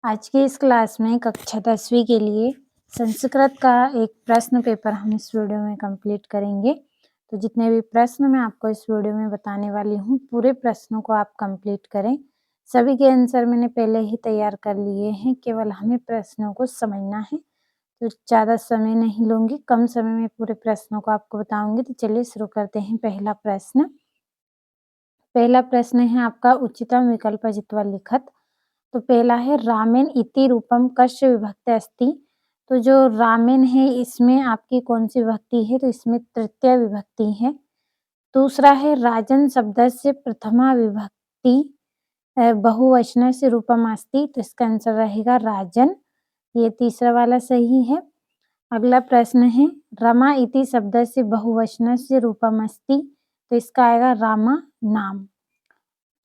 आज की इस क्लास में कक्षा 10वीं के लिए संस्कृत का एक प्रश्न पेपर हम इस वीडियो में कंप्लीट करेंगे। तो जितने भी प्रश्न मैं आपको इस वीडियो में बताने वाली हूँ, पूरे प्रश्नों को आप कंप्लीट करें। सभी के आंसर मैंने पहले ही तैयार कर लिए हैं, केवल हमें प्रश्नों को समझना है। तो ज़्यादा समय नहीं लूँगी, कम समय में पूरे प्रश्नों को आपको बताऊँगी। तो चलिए शुरू करते हैं। पहला प्रश्न है आपका उच्चतम विकल्प जित्वा लिखत। तो पहला है रामेन इति रूपम कस्य विभक्ति अस्ति। तो जो रामेन है इसमें आपकी कौन सी विभक्ति है? तो इसमें तृतीय विभक्ति है। दूसरा है राजन शब्दस्य प्रथमा विभक्ति बहुवचनस्य रूपम अस्ति। तो इसका आंसर रहेगा राजन। ये तीसरा वाला सही है। अगला प्रश्न है रमा इति शब्दस्य बहुवचनस्य रूपम अस्ति। तो इसका आएगा रामा नाम।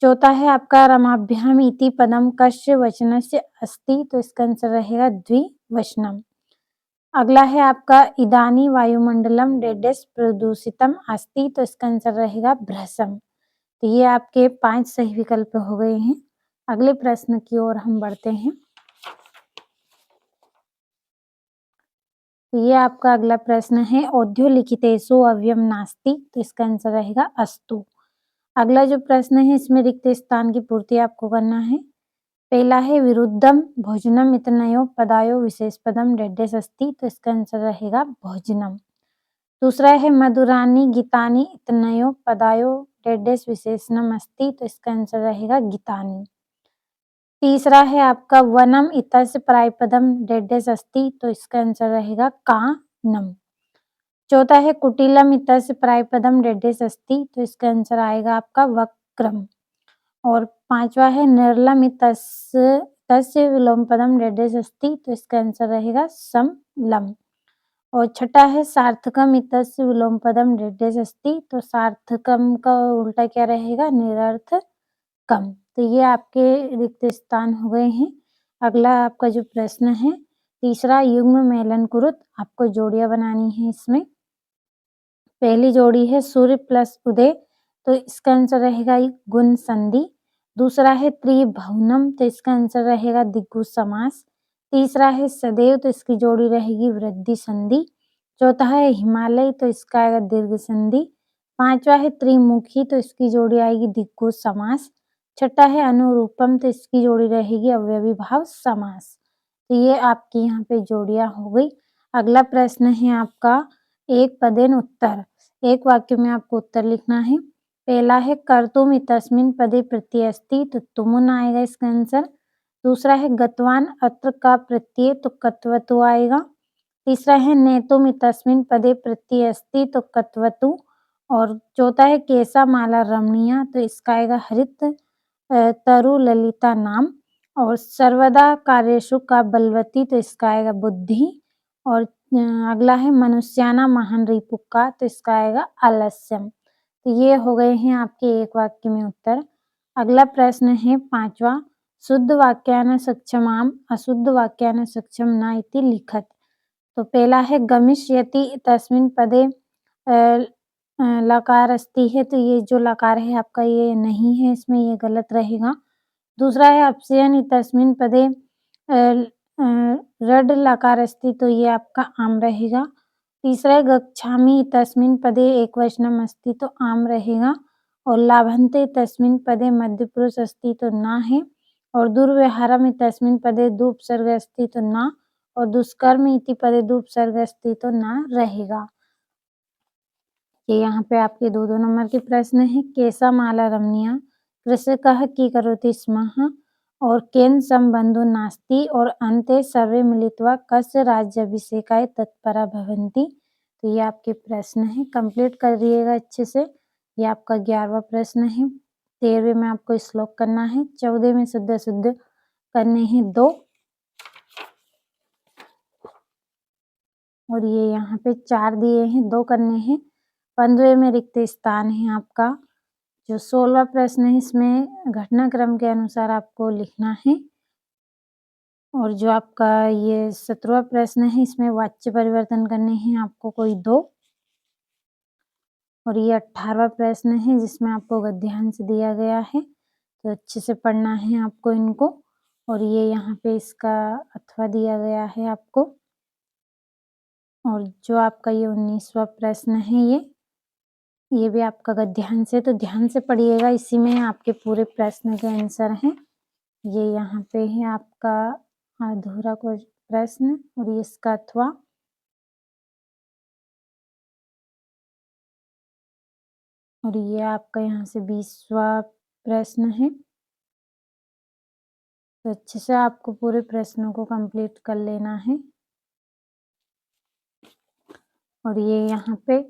चौथा है आपका रमाभ्याम इति पदम कस्य वचनस्य अस्ति। तो इसका आंसर रहेगा द्विवचनम। अगला है आपका इदानी वायुमंडलम डेडेस प्रदूषितम अस्ति। तो इसका आंसर रहेगा भ्रसम। तो ये आपके 5 सही विकल्प हो गए हैं। अगले प्रश्न की ओर हम बढ़ते हैं। तो ये आपका अगला प्रश्न है औद्योलिखितेषु अव्ययम नास्ति। तो इसका आंसर रहेगा अस्तु। अगला जो प्रश्न है इसमें रिक्त स्थान की पूर्ति आपको करना है। पहला है विरुद्धम भोजनम इतनयो पदायो विशेष पदम डेडेस अस्ति। तो इसका आंसर रहेगा भोजनम। दूसरा है मधुरानी गीतानी इतनयो पदायो डेडेस विशेषणम अस्ति। तो इसका आंसर रहेगा गीतानी। तीसरा है आपका वनम इतस्य परायपदम डेडेस अस्ति। तो इसका आंसर रहेगा कानम। चौथा है कुटिलम इतस्य परायपदम डेडेस अस्ति। तो इसका आंसर आएगा आपका वक्रम। और पांचवा है निर्लम तस्य विलोम पदम डेडेस अस्ति। तो इसका आंसर रहेगा समलम। और छठा है सार्थकम इतस्य विलोम पदम डेडेस अस्ति। तो सार्थकम का उल्टा क्या रहेगा? निरर्थकम। तो ये आपके रिक्त स्थान हो गए हैं। अगला आपका जो प्रश्न है तीसरा युग्म मेलन कुरुत। आपको जोड़ियां बनानी है। इसमें पहली जोड़ी है सूर्य प्लस उदय। तो इसका आंसर रहेगा गुण संधि। दूसरा है त्रिभुवनम। तो इसका आंसर रहेगा दिग्गु समास। तीसरा है सदैव। तो इसकी जोड़ी रहेगी वृद्धि संधि। चौथा है हिमालय। तो इसका आएगा दीर्घ संधि। पांचवा है त्रिमुखी। तो इसकी जोड़ी आएगी दिग्गु समास। छठा है अनुरूपम। तो इसकी जोड़ी रहेगी अवयवी भाव समास। तो ये आपकी यहाँ पे जोड़ियां हो गई। अगला प्रश्न है आपका एक पदेन उत्तर। एक वाक्य में आपको उत्तर लिखना है। पहला है कर्तुम इतस्मिन् पदे प्रत्यय अस्ति। तो तुमुन आएगा इसका आंसर। दूसरा है गतवान अत्र का प्रत्यय। तो कत्वतु आएगा। तीसरा है नेतुम इतस्मिन् पदे प्रत्यय अस्ति। तो कत्वतु। और चौथा है केसा माला रमणीया। तो इसका आएगा हरित तरु ललिता नाम। और सर्वदा कार्येषु का बलवती। तो इसका आएगा बुद्धि। और अगला है मनुष्याना महान रिपुका। तो इसका आएगा आलस्यम। तो ये हो गए हैं आपके एक वाक्य में उत्तर। अगला प्रश्न है पांचवा शुद्ध वाक्यान सक्षमाम अशुद्ध वाक्यान सक्षम न इति लिखत। तो पहला है गमिष्यति तस्मिन् पदे लकार अस्ति है। तो ये जो लकार है आपका ये नहीं है, इसमें ये गलत रहेगा। दूसरा है अपसयन तस्मिन् पदे रड लकार अस्ति। तो ये आपका आम रहेगा। तीसरा है गच्छामि तस्मिन् पदे एकवचनम अस्ति। तो आम रहेगा। और लाभन्ते तस्मिन् पदे मध्य पुरुष अस्ति। तो ना है। और दुर्व्यवहारम तस्मिन् पदे दुपसर्ग अस्ति। तो ना। और दुष्कर्म इति पदे दुपसर्ग अस्ति। तो ना रहेगा। ये यहाँ पे आपके 2-2 नंबर के प्रश्न है। केसा माला रमणीया कृषकः की करोति स्म और केन संबंधो नास्ति। और अन्ते सर्वे मिलित्वा कस्य राज्याभिषेकाय तत्परा भवन्ति। तो ये आपके प्रश्न है, कंप्लीट कर दिएगा अच्छे से। ये आपका 11वां प्रश्न है। 13वें में आपको श्लोक करना है। 14 में शुद्ध शुद्ध करने हैं 2। और ये यहाँ पे 4 दिए हैं, 2 करने हैं। 15वें में रिक्त स्थान है आपका। जो 16वां प्रश्न है इसमें घटनाक्रम के अनुसार आपको लिखना है। और जो आपका ये 17वां प्रश्न है इसमें वाच्य परिवर्तन करने हैं आपको कोई 2। और ये 18वां प्रश्न है जिसमें आपको गद्यांश दिया गया है। तो अच्छे से पढ़ना है आपको इनको। और ये यहाँ पे इसका अथवा दिया गया है आपको। और जो आपका ये 19वां प्रश्न है ये भी आपका अगर ध्यान से पढ़िएगा, इसी में आपके पूरे प्रश्न के आंसर हैं। ये यहाँ पे है आपका अधूरा प्रश्न और ये इसका अथवा। और ये आपका यहाँ से 20वां प्रश्न है। तो अच्छे से आपको पूरे प्रश्नों को कंप्लीट कर लेना है। और ये यहाँ पे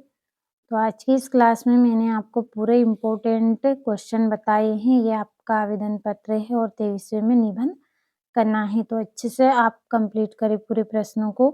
तो आज की इस क्लास में मैंने आपको पूरे इम्पोर्टेंट क्वेश्चन बताए हैं। ये आपका आवेदन पत्र है और 23वें में निबंध करना है। तो अच्छे से आप कंप्लीट करें पूरे प्रश्नों को।